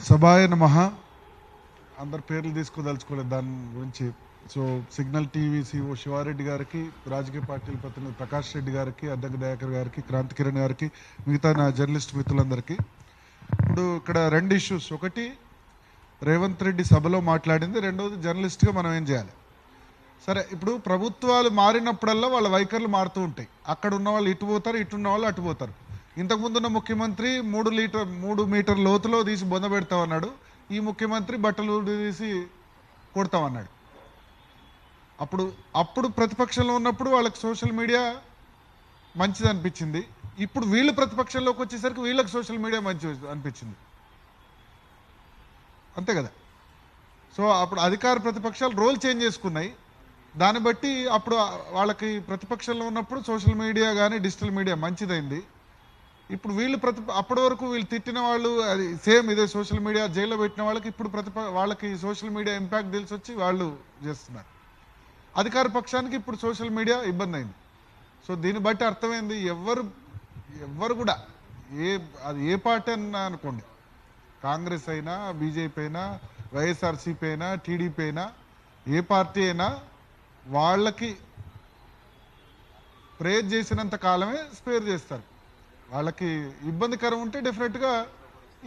సభాయ నమః. అందరి పేర్లు తీసుకోదలుచుకోలేదు దాని గురించి. So signal TV CO Shivareddy గారికి, రాజకీయ పార్టీల ప్రతినిధి ప్రకాష్ రెడ్డి గారికి, అద్దంకి దయాకర్ గారికి, క్రాంతి కిరణ్ గారికి, మిగతా నా జర్నలిస్ట్ మిత్రులందరికీ. ఇప్పుడు ఇక్కడ రెండు ఇష్యూస్. ఒకటి, రేవంత్ రెడ్డి సభలో మాట్లాడింది. రెండవది, జర్నలిస్ట్గా మనం ఏం చేయాలి. సరే, ఇప్పుడు ప్రభుత్వాలు మారినప్పుడల్లా వాళ్ళ వైఖరులు మారుతూ ఉంటాయి. అక్కడ ఉన్న వాళ్ళు ఇటు పోతారు, ఇటు ఉన్న వాళ్ళు అటు పోతారు. ఇంతకుముందున్న ముఖ్యమంత్రి 3 మీటర్ లోతులో తీసి బొంద పెడతామన్నాడు. ఈ ముఖ్యమంత్రి బట్టలు తీసి కొడతామన్నాడు. అప్పుడు ప్రతిపక్షంలో ఉన్నప్పుడు వాళ్ళకి సోషల్ మీడియా మంచిది అనిపించింది. ఇప్పుడు వీళ్ళు ప్రతిపక్షంలోకి వచ్చేసరికి వీళ్ళకి సోషల్ మీడియా మంచిది అనిపించింది. అంతే కదా. సో అప్పుడు అధికార ప్రతిపక్షాలు రోల్ చేంజ్ చేసుకున్నాయి. దాన్ని బట్టి అప్పుడు వాళ్ళకి ప్రతిపక్షంలో ఉన్నప్పుడు సోషల్ మీడియా కానీ డిజిటల్ మీడియా మంచిదైంది. ఇప్పుడు వీళ్ళు అప్పటి వరకు వీళ్ళు తిట్టిన వాళ్ళు అది సేమ్ ఇదే సోషల్ మీడియా జైల్లో పెట్టిన వాళ్ళకి ఇప్పుడు వాళ్ళకి సోషల్ మీడియా ఇంపాక్ట్ తెలిసి వచ్చి వాళ్ళు చేస్తున్నారు. అధికార పక్షానికి ఇప్పుడు సోషల్ మీడియా ఇబ్బంది అయింది. సో దీన్ని బట్టి అర్థమైంది, ఎవ్వరు కూడా అది ఏ పార్టీ అన్నా అనుకోండి, కాంగ్రెస్ అయినా, బీజేపీ అయినా, వైఎస్ఆర్సీపీ అయినా, టీడీపీ అయినా, ఏ పార్టీ అయినా వాళ్ళకి ప్రేర్ చేసినంత కాలమే స్పేర్ చేస్తారు. వాళ్ళకి ఇబ్బందికరం ఉంటే డెఫినెట్గా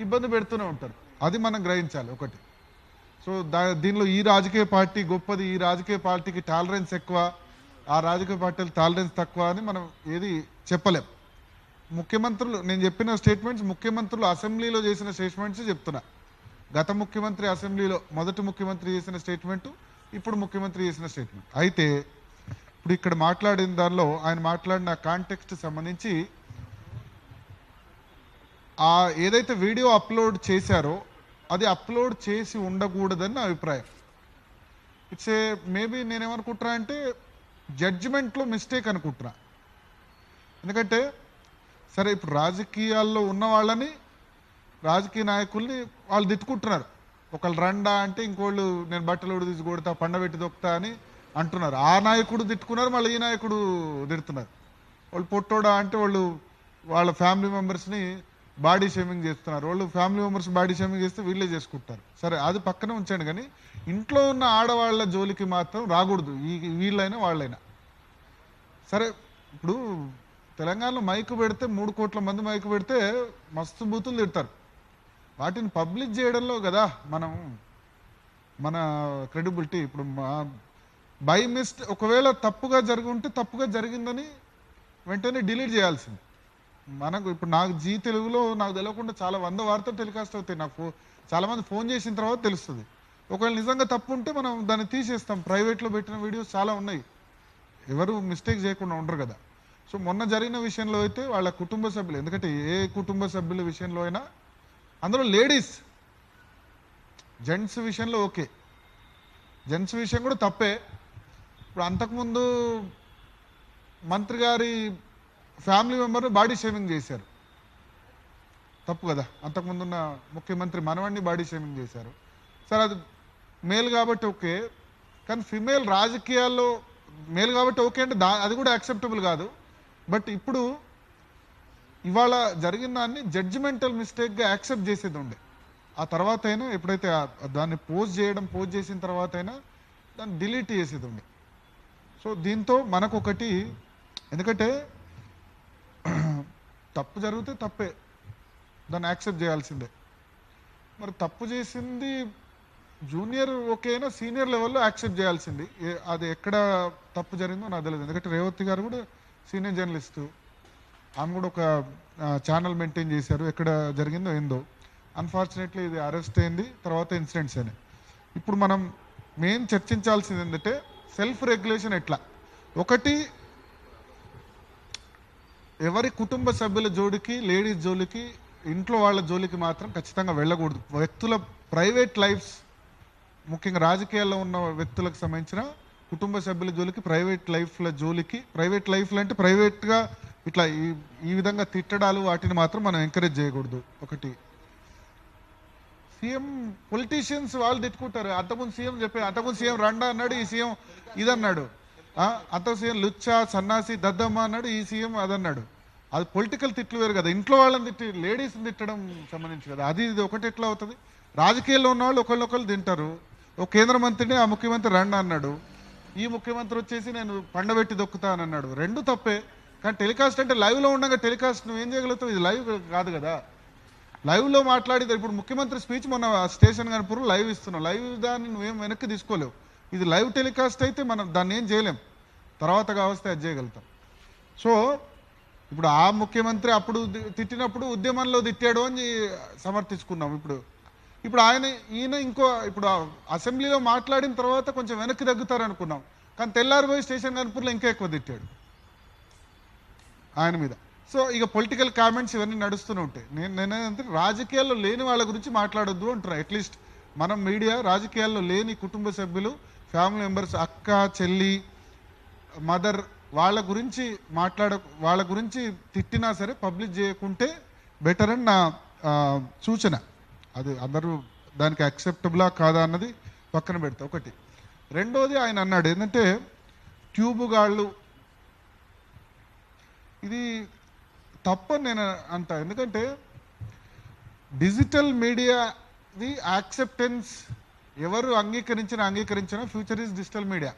ఇబ్బంది పెడుతూనే ఉంటారు. అది మనం గ్రహించాలి ఒకటి. సో దీనిలో ఈ రాజకీయ పార్టీ గొప్పది, ఈ రాజకీయ పార్టీకి టాలరెన్స్ ఎక్కువ, ఆ రాజకీయ పార్టీలు టాలరెన్స్ తక్కువ అని మనం ఏది చెప్పలేం. ముఖ్యమంత్రులు, నేను చెప్పిన స్టేట్మెంట్స్ ముఖ్యమంత్రులు అసెంబ్లీలో చేసిన స్టేట్మెంట్స్ చెప్తున్నా. గత ముఖ్యమంత్రి అసెంబ్లీలో మొదటి ముఖ్యమంత్రి చేసిన స్టేట్మెంటు, ఇప్పుడు ముఖ్యమంత్రి చేసిన స్టేట్మెంట్. అయితే ఇప్పుడు ఇక్కడ మాట్లాడిన దానిలో ఆయన మాట్లాడిన కాంటెక్స్ట్ సంబంధించి ఏదైతే వీడియో అప్లోడ్ చేశారో అది అప్లోడ్ చేసి ఉండకూడదని నా అభిప్రాయం. ఇట్స్ మేబీ నేనేమనుకుంటున్నా అంటే జడ్జిమెంట్లో మిస్టేక్ అనుకుంటున్నా. ఎందుకంటే సరే, ఇప్పుడు రాజకీయాల్లో ఉన్న వాళ్ళని, రాజకీయ నాయకుల్ని వాళ్ళు తిట్టుకుంటున్నారు. ఒకళ్ళు రండా అంటే ఇంకోళ్ళు నేను బట్టలు తీసి కొడతా, పండబెట్టి దొక్కుతా అని అంటున్నారు. ఆ నాయకుడు తిట్టుకున్నారు, మళ్ళీ ఈ నాయకుడు తిడుతున్నారు. వాళ్ళు పొట్టోడా అంటే వాళ్ళ ఫ్యామిలీ మెంబర్స్ని బాడీ షేమింగ్ చేస్తున్నారు. వాళ్ళు ఫ్యామిలీ మెంబర్స్ బాడీ షేమింగ్ చేస్తే వీళ్ళే చేసుకుంటారు. సరే, అది పక్కన ఉంచండి. కానీ ఇంట్లో ఉన్న ఆడవాళ్ళ జోలికి మాత్రం రాకూడదు, వీళ్ళైనా వాళ్ళైనా. సరే, ఇప్పుడు తెలంగాణలో మైకు పెడితే 3 కోట్ల మంది మైకు పెడితే మస్తు బూతులు తిడతారు. వాటిని పబ్లిక్ చేయడంలో కదా మన క్రెడిబిలిటీ. ఇప్పుడు బై మిస్టేక్ ఒకవేళ తప్పుగా జరిగి ఉంటే తప్పుగా జరిగిందని వెంటనే డిలీట్ చేయాల్సింది. ఇప్పుడు నాకు జీ తెలుగులో నాకు తెలియకుండా చాలా 100 వార్తలు టెలికాస్ట్ అవుతాయి. నాకు చాలామంది ఫోన్ చేసిన తర్వాత తెలుస్తుంది. ఒకవేళ నిజంగా తప్పు ఉంటే మనం దాన్ని తీసేస్తాం. ప్రైవేట్లో పెట్టిన వీడియోస్ చాలా ఉన్నాయి. ఎవరు మిస్టేక్ చేయకుండా ఉండరు కదా. సో మొన్న జరిగిన విషయంలో అయితే వాళ్ళ కుటుంబ సభ్యులు, ఎందుకంటే ఏ కుటుంబ సభ్యుల విషయంలో అయినా అందులో లేడీస్, జెంట్స్ విషయంలో ఓకే, జెంట్స్ విషయం కూడా తప్పే. ఇప్పుడు అంతకుముందు మంత్రి గారి ఫ్యామిలీ మెంబర్ని బాడీ షేమింగ్ చేశారు, తప్పు కదా. అంతకుముందున్న ముఖ్యమంత్రి మనవడిని బాడీ షేమింగ్ చేశారు. సరే, అది మేల్ కాబట్టి ఓకే. కానీ ఫిమేల్ రాజకీయాల్లో మేల్ కాబట్టి ఓకే అంటే అది కూడా యాక్సెప్టబుల్ కాదు. బట్ ఇప్పుడు ఇవాళ జరిగిన దాన్ని జడ్జిమెంటల్ మిస్టేక్గా యాక్సెప్ట్ చేసేది ఉండే. ఆ తర్వాత అయినా ఎప్పుడైతే దాన్ని పోస్ట్ చేసిన తర్వాత అయినా దాన్ని డిలీట్ చేసేది ఉండే. సో దీంతో మనకొకటి, ఎందుకంటే తప్పు జరిగితే తప్పే, దాన్ని యాక్సెప్ట్ చేయాల్సిందే. మరి తప్పు చేసింది జూనియర్ ఓకే అయినా సీనియర్ లెవెల్లో యాక్సెప్ట్ చేయాల్సింది. అది ఎక్కడ తప్పు జరిగిందో నాకు తెలియదు. ఎందుకంటే రేవతి గారు కూడా సీనియర్ జర్నలిస్టు, ఆమె కూడా ఒక ఛానల్ మెయింటైన్ చేశారు. ఎక్కడ జరిగిందో ఏందో, అన్ఫార్చునేట్లీ ఇది అరెస్ట్ అయింది, తర్వాత ఇన్సిడెంట్స్ అయినాయి. ఇప్పుడు మనం మెయిన్ చర్చించాల్సింది ఏంటంటే సెల్ఫ్ రెగ్యులేషన్ ఎట్లా. ఒకటి, ఎవరి కుటుంబ సభ్యుల జోలికి, లేడీస్ జోలికి, ఇంట్లో వాళ్ళ జోలికి మాత్రం ఖచ్చితంగా వెళ్ళకూడదు. వ్యక్తుల ప్రైవేట్ లైఫ్స్, ముఖ్యంగా రాజకీయాల్లో ఉన్న వ్యక్తులకు సంబంధించిన కుటుంబ సభ్యుల జోలికి, ప్రైవేట్ లైఫ్ల జోలికి, ప్రైవేట్ లైఫ్లు అంటే ప్రైవేట్గా ఇట్లా ఈ విధంగా తిట్టడాలు, వాటిని మాత్రం మనం ఎంకరేజ్ చేయకూడదు. ఒకటి, సీఎం పొలిటీషియన్స్ వాళ్ళు తిట్టుకుంటారు. అంతకుముందు సీఎం రండా అన్నాడు, ఈ సీఎం ఇదన్నాడు. అంత సీఎం లుచ్చా, సన్నాసి, దద్దమ్మ అన్నాడు, ఈ సీఎం అదన్నాడు. అది పొలిటికల్ తిట్లు వేరు కదా, ఇంట్లో వాళ్ళని తిట్టి లేడీస్ని తిట్టడం సంబంధించి కదా, అది ఇది ఒకటి ఎట్లా అవుతుంది? రాజకీయాల్లో ఉన్న వాళ్ళు ఒకళ్ళొకళ్ళు తింటారు. ఒక కేంద్ర మంత్రిని ఆ ముఖ్యమంత్రి రండి అన్నాడు, ఈ ముఖ్యమంత్రి వచ్చేసి నేను పండబెట్టి దొక్కుతా అని అన్నాడు. రెండు తప్పే. కానీ టెలికాస్ట్ అంటే లైవ్లో ఉండగా టెలికాస్ట్ నువ్వు ఏం చేయగలుగుతావు? ఇది లైవ్ కాదు కదా. లైవ్లో మాట్లాడేది ఇప్పుడు ముఖ్యమంత్రి స్పీచ్ మొన్న స్టేషన్ కనుపూర్ లైవ్ ఇస్తున్నావు, లైవ్ దాన్ని నువ్వేం వెనక్కి తీసుకోలేవు. ఇది లైవ్ టెలికాస్ట్ అయితే మనం దాన్ని ఏం చేయలేం, తర్వాత కావస్తే అది చేయగలుగుతాం. సో ఇప్పుడు ఆ ముఖ్యమంత్రి అప్పుడు తిట్టినప్పుడు ఉద్యమంలో తిట్టాడు అని సమర్థించుకున్నాం. ఇప్పుడు ఈయన ఇప్పుడు అసెంబ్లీలో మాట్లాడిన తర్వాత కొంచెం వెనక్కి తగ్గుతారు అనుకున్నాం, కానీ తెల్లారిపోయి స్టేషన్ కనుపూర్లో ఇంకా ఎక్కువ తిట్టాడు ఆయన మీద. సో ఇక పొలిటికల్ కామెంట్స్ ఇవన్నీ నడుస్తూనే ఉంటాయి. నేనేంటే రాజకీయాల్లో లేని వాళ్ళ గురించి మాట్లాడొద్దు అంటున్నా. అట్లీస్ట్ మనం మీడియా రాజకీయాల్లో లేని కుటుంబ సభ్యులు, ఫ్యామిలీ మెంబర్స్, అక్క, చెల్లి, మదర్, వాళ్ళ గురించి తిట్టినా సరే పబ్లిక్ చేయకుంటే బెటర్ అని నా సూచన. అది అందరూ దానికి యాక్సెప్టబులా కాదా అన్నది పక్కన పెడతా ఒకటి. రెండోది ఆయన అన్నాడు ఏంటంటే ట్యూబుగాళ్ళు, ఇది తప్పని నేను అంటా. ఎందుకంటే డిజిటల్ మీడియాది యాక్సెప్టెన్స్ ఎవరు అంగీకరించినా ఫ్యూచర్ ఈజ్ డిజిటల్ మీడియా.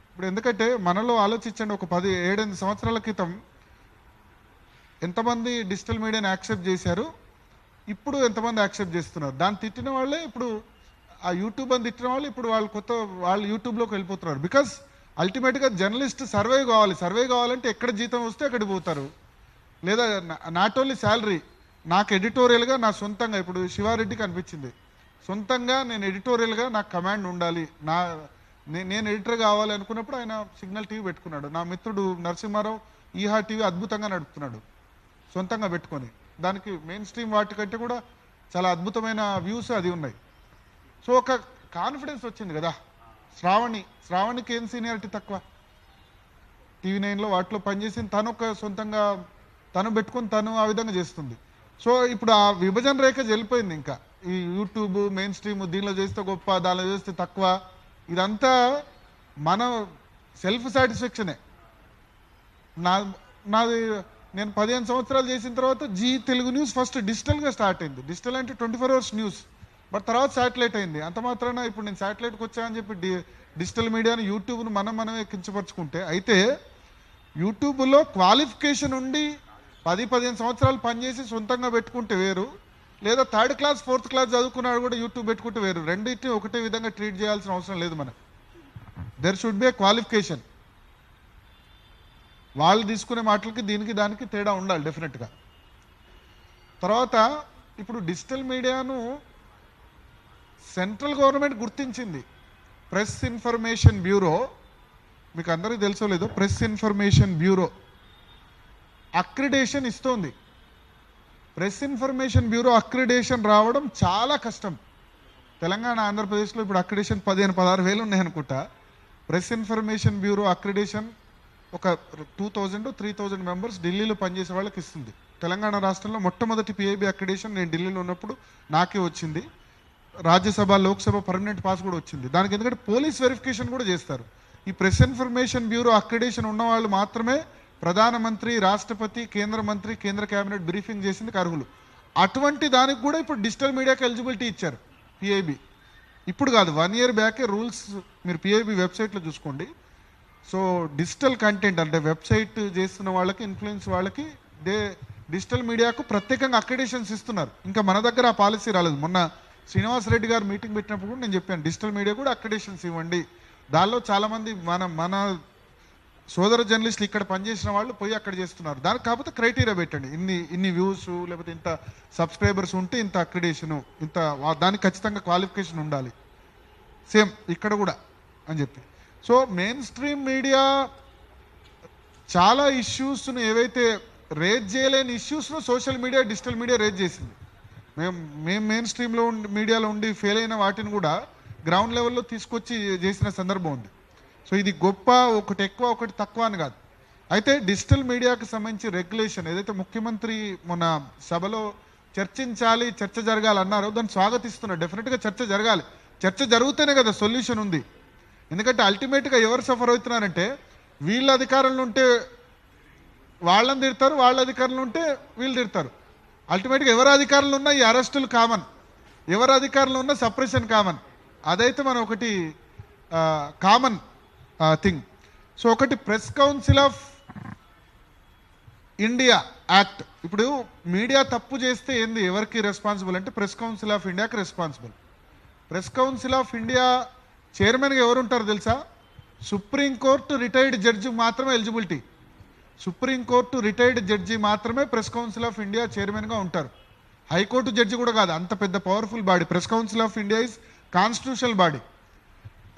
ఇప్పుడు ఎందుకంటే మనలో ఆలోచించండి, ఒక 17 సంవత్సరాల క్రితం ఎంతమంది డిజిటల్ మీడియాని యాక్సెప్ట్ చేశారు, ఇప్పుడు ఎంతమంది యాక్సెప్ట్ చేస్తున్నారు? దాన్ని తిట్టిన వాళ్ళే ఇప్పుడు ఆ యూట్యూబ్ అని తిట్టిన వాళ్ళు ఇప్పుడు వాళ్ళు యూట్యూబ్లోకి వెళ్ళిపోతున్నారు. బికాస్ అల్టిమేట్గా జర్నలిస్ట్ సర్వే కావాలంటే ఎక్కడ జీతం వస్తే అక్కడికి పోతారు. లేదా నాట్ ఓన్లీ శాలరీ, నాకు ఎడిటోరియల్గా నా సొంతంగా, ఇప్పుడు శివారెడ్డికి అనిపించింది సొంతంగా నేను ఎడిటోరియల్గా నాకు కమాండ్ ఉండాలి, నేను ఎడిటర్ కావాలి అనుకున్నప్పుడు ఆయన సిగ్నల్ టీవీ పెట్టుకున్నాడు. నా మిత్రుడు నరసింహారావు ఈహా టీవీ అద్భుతంగా నడుపుతున్నాడు సొంతంగా పెట్టుకొని. దానికి మెయిన్ స్ట్రీమ్ వాటికంటే కూడా చాలా అద్భుతమైన వ్యూస్ అది ఉన్నాయి. సో ఒక కాన్ఫిడెన్స్ వచ్చింది కదా. శ్రావణికి ఏం సీనియారిటీ తక్కువ? TV9లో వాటిలో పనిచేసింది తను, ఒక సొంతంగా తను పెట్టుకొని తను ఆ విధంగా చేస్తుంది. సో ఇప్పుడు ఆ విభజన రేఖ వెళ్ళిపోయింది. ఇంకా ఈ యూట్యూబ్ మెయిన్ స్ట్రీమ్ దీనిలో చేస్తే గొప్ప, దానిలో చేస్తే తక్కువ, ఇదంతా మన సెల్ఫ్ సాటిస్ఫాక్షనే. నాది నేను 15 సంవత్సరాలు చేసిన తర్వాత జీ తెలుగు న్యూస్ ఫస్ట్ డిజిటల్గా స్టార్ట్ అయింది. డిజిటల్ అంటే 24 hours న్యూస్, బట్ తర్వాత శాటిలైట్ అయింది. అంత మాత్రాన ఇప్పుడు నేను శాటిలైట్కి వచ్చానని చెప్పి డిజిటల్ మీడియాని, యూట్యూబ్ను మనమే కించపరుచుకుంటే, అయితే యూట్యూబ్లో క్వాలిఫికేషన్ ఉండి 10-15 సంవత్సరాలు పనిచేసి సొంతంగా పెట్టుకుంటే వేరు, లేదా 3rd class 4th class చదువుకున్నాడు కూడా యూట్యూబ్ పెట్టుకుంటే వేరు. రెండింటిని ఒకటే విధంగా ట్రీట్ చేయాల్సిన అవసరం లేదు మనకు. There should be A qualification. వాళ్ళు తీసుకునే మాటలకి దానికి తేడా ఉండాలి డెఫినెట్గా. తర్వాత ఇప్పుడు డిజిటల్ మీడియాను సెంట్రల్ గవర్నమెంట్ గుర్తించింది. ప్రెస్ ఇన్ఫర్మేషన్ బ్యూరో, మీకు అందరికీ తెలుసో లేదో, ప్రెస్ ఇన్ఫర్మేషన్ బ్యూరో అక్రిడేషన్ ఇస్తోంది. ప్రెస్ ఇన్ఫర్మేషన్ బ్యూరో అక్రిడేషన్ రావడం చాలా కష్టం. తెలంగాణ, ఆంధ్రప్రదేశ్లో ఇప్పుడు అక్రిడేషన్ 15-16 వేలు ఉన్నాయనుకుంటా. ప్రెస్ ఇన్ఫర్మేషన్ బ్యూరో అక్రిడేషన్ ఒక 2000-3000 మెంబర్స్ ఢిల్లీలో పనిచేసే వాళ్ళకి ఇస్తుంది. తెలంగాణ రాష్ట్రంలో మొట్టమొదటి PIB అక్రిడేషన్ నేను ఢిల్లీలో ఉన్నప్పుడు నాకే వచ్చింది. రాజ్యసభ, లోక్సభ పర్మనెంట్ పాస్ కూడా వచ్చింది దానికి. ఎందుకంటే పోలీస్ వెరిఫికేషన్ కూడా చేస్తారు. ఈ ప్రెస్ ఇన్ఫర్మేషన్ బ్యూరో అక్రిడేషన్ ఉన్నవాళ్ళు మాత్రమే ప్రధానమంత్రి, రాష్ట్రపతి, కేంద్ర మంత్రి, కేంద్ర కేబినెట్ బ్రీఫింగ్ చేసింది అర్హులు. అటువంటి దానికి కూడా ఇప్పుడు డిజిటల్ మీడియాకి ఎలిజిబిలిటీ ఇచ్చారు PIB. ఇప్పుడు కాదు, 1 year బ్యాకే రూల్స్ మీరు PIB వెబ్సైట్లో చూసుకోండి. సో డిజిటల్ కంటెంట్ అంటే వెబ్సైట్ చేస్తున్న వాళ్ళకి, ఇన్ఫ్లుయెన్స్ వాళ్ళకి డిజిటల్ మీడియాకు ప్రత్యేకంగా అక్రిడేషన్స్ ఇస్తున్నారు. ఇంకా మన దగ్గర ఆ పాలసీ రాలేదు. మొన్న శ్రీనివాసరెడ్డి గారు మీటింగ్ పెట్టినప్పుడు కూడా నేను చెప్పాను, డిజిటల్ మీడియా కూడా అక్రిడేషన్స్ ఇవ్వండి. దానిలో చాలామంది మన సోదర జర్నలిస్టులు ఇక్కడ పనిచేసిన వాళ్ళు పోయి అక్కడ చేస్తున్నారు. దానికి కాకపోతే క్రైటీరియా పెట్టండి, ఇన్ని వ్యూస్ లేకపోతే ఇంత సబ్స్క్రైబర్స్ ఉంటే ఇంత అక్రిడేషను, దానికి ఖచ్చితంగా క్వాలిఫికేషన్ ఉండాలి. సేమ్ ఇక్కడ కూడా అని చెప్పి. సో మెయిన్ స్ట్రీమ్ మీడియా చాలా ఇష్యూస్ను, ఏవైతే రేజ్ చేయలేని ఇష్యూస్ను social media, digital media raise చేసింది. మేము మెయిన్ స్ట్రీమ్లో మీడియాలో ఉండి ఫెయిల్ అయిన వాటిని కూడా గ్రౌండ్ లెవెల్లో తీసుకొచ్చి చేసిన సందర్భం ఉంది. సో ఇది గొప్ప, ఒకటి ఎక్కువ ఒకటి తక్కువ అని కాదు. అయితే డిజిటల్ మీడియాకి సంబంధించి రెగ్యులేషన్ ఏదైతే ముఖ్యమంత్రి మన సభలో చర్చ జరగాలి అన్నారో దాన్ని స్వాగతిస్తున్నారు. డెఫినెట్గా చర్చ జరగాలి. చర్చ జరిగితేనే కదా సొల్యూషన్ ఉంది. ఎందుకంటే అల్టిమేట్గా ఎవరు సఫర్ అవుతున్నారంటే, వీళ్ళ అధికారంలో ఉంటే వాళ్ళని తిడతారు, వాళ్ళ అధికారులు ఉంటే వీళ్ళు తిడతారు. అల్టిమేట్గా ఎవరు అధికారులు ఉన్నా ఈ అరెస్టులు కామన్, ఎవరు అధికారులు ఉన్నా సప్రెషన్ కామన్. అదైతే మనం ఒకటి కామన్ థింగ్. సో ఒకటి press council of India act. ఇప్పుడు మీడియా తప్పు చేస్తే ఏంది, ఎవరికి రెస్పాన్సిబుల్ అంటే ప్రెస్ కౌన్సిల్ ఆఫ్ ఇండియాకి responsible. Press council of India చైర్మన్గా ఎవరు ఉంటారు తెలుసా? సుప్రీంకోర్టు రిటైర్డ్ జడ్జి మాత్రమే ఎలిజిబిలిటీ. సుప్రీంకోర్టు రిటైర్డ్ జడ్జి మాత్రమే ప్రెస్ కౌన్సిల్ ఆఫ్ ఇండియా చైర్మన్గా ఉంటారు. హైకోర్టు జడ్జి కూడా కాదు, అంత పెద్ద powerful body. Press council of India is constitutional body.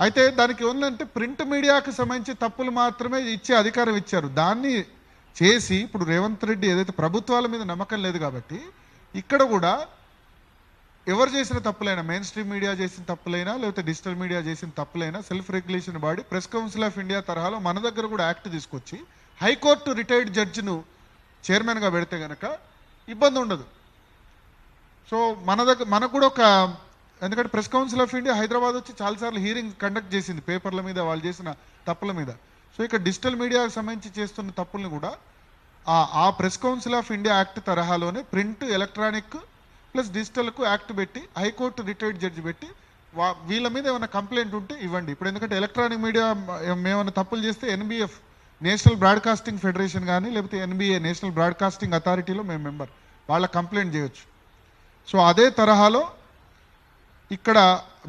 అయితే దానికి ఏంటంటే ప్రింట్ మీడియాకి సంబంధించి తప్పులు మాత్రమే ఇచ్చే అధికారం ఇచ్చారు. దాన్ని చేసి ఇప్పుడు రేవంత్ రెడ్డి ఏదైతే ప్రభుత్వాల మీద నమ్మకం లేదు కాబట్టి ఇక్కడ కూడా ఎవరు చేసిన తప్పులైనా, మెయిన్ స్ట్రీమ్ మీడియా చేసిన తప్పులైనా లేకపోతే డిజిటల్ మీడియా చేసిన తప్పులైనా self regulation body press council of India తరహాలో మన దగ్గర కూడా యాక్ట్ తీసుకొచ్చి హైకోర్టు రిటైర్డ్ జడ్జిను చైర్మన్గా పెడితే కనుక ఇబ్బంది ఉండదు. సో మనకు కూడా ఒక, ఎందుకంటే press council of India Hyderabad వచ్చి చాలాసార్లు హీరింగ్ కండక్ట్ చేసింది పేపర్ల మీద వాళ్ళు చేసిన తప్పుల మీద. సో ఇక్కడ డిజిటల్ మీడియాకు సంబంధించి చేస్తున్న తప్పుల్ని కూడా ఆ press council of India act తరహాలోనే ప్రింట్, ఎలక్ట్రానిక్ ప్లస్ డిజిటల్కు యాక్ట్ పెట్టి హైకోర్టు రిటైర్డ్ జడ్జి పెట్టి వీళ్ళ మీద ఏమైనా కంప్లైంట్ ఉంటే ఇవ్వండి. ఇప్పుడు ఎందుకంటే ఎలక్ట్రానిక్ మీడియా మేమైనా తప్పులు చేస్తే NBF నేషనల్ బ్రాడ్కాస్టింగ్ ఫెడరేషన్ కానీ లేకపోతే NBA నేషనల్ బ్రాడ్కాస్టింగ్ అథారిటీలో మేము మెంబర్, వాళ్ళ కంప్లైంట్ చేయొచ్చు. సో అదే తరహాలో ఇక్కడ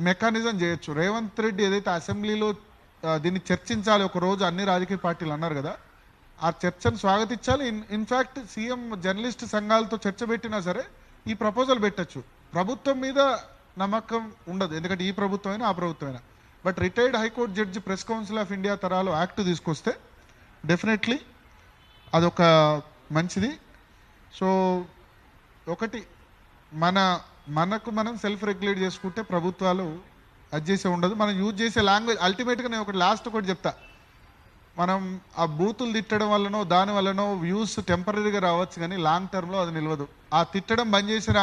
మెకానిజం చేయొచ్చు. రేవంత్ రెడ్డి ఏదైతే అసెంబ్లీలో దీన్ని చర్చించాలి ఒక రోజు అన్ని రాజకీయ పార్టీలు అన్నారు కదా, ఆ చర్చను స్వాగతించాలి. ఇన్ఫ్యాక్ట్ సీఎం జర్నలిస్ట్ సంఘాలతో చర్చ పెట్టినా సరే ఈ ప్రపోజల్ పెట్టచ్చు. ప్రభుత్వం మీద నమ్మకం ఉండదు, ఎందుకంటే ఈ ప్రభుత్వం అయినా ఆ ప్రభుత్వం అయినా. But retired high court judge press council of India తరాలో యాక్ట్ తీసుకొస్తే డెఫినెట్లీ అదొక మంచిది. సో ఒకటి మనకు మనం సెల్ఫ్ రెగ్యులేట్ చేసుకుంటే ప్రభుత్వాలు అది చేసే ఉండదు. మనం యూజ్ చేసే లాంగ్వేజ్ అల్టిమేట్గా నేను ఒకటి చెప్తా, మనం ఆ బూతులు తిట్టడం వల్లనో దాని వల్లనో వ్యూస్ టెంపరీగా రావచ్చు కానీ లాంగ్ టర్మ్లో అది నిలవదు. ఆ తిట్టడం బంద్ చేసిన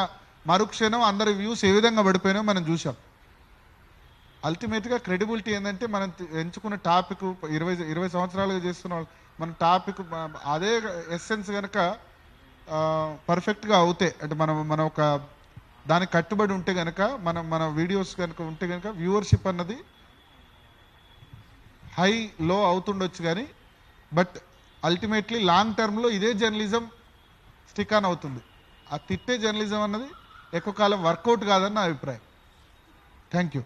మరుక్షణం అందరి వ్యూస్ ఏ విధంగా పడిపోయినా మనం చూసాం. అల్టిమేట్గా క్రెడిబిలిటీ ఏంటంటే మనం ఎంచుకున్న టాపిక్ 20 సంవత్సరాలుగా చేస్తున్న మన టాపిక్ అదే ఎస్సెన్స్ కనుక పర్ఫెక్ట్గా అవుతాయి అంటే మనం ఒక దానికి కట్టుబడి ఉంటే కనుక మన వీడియోస్ కనుక ఉంటే కనుక వ్యూవర్షిప్ అన్నది హై లో అవుతుండొచ్చు కానీ బట్ అల్టిమేట్లీ లాంగ్ టర్మ్లో ఇదే జర్నలిజం స్టిక్ ఆన్ అవుతుంది. ఆ తిట్టే జర్నలిజం అన్నది ఎక్కువ కాలం వర్కౌట్ కాదని నా అభిప్రాయం. Thank you.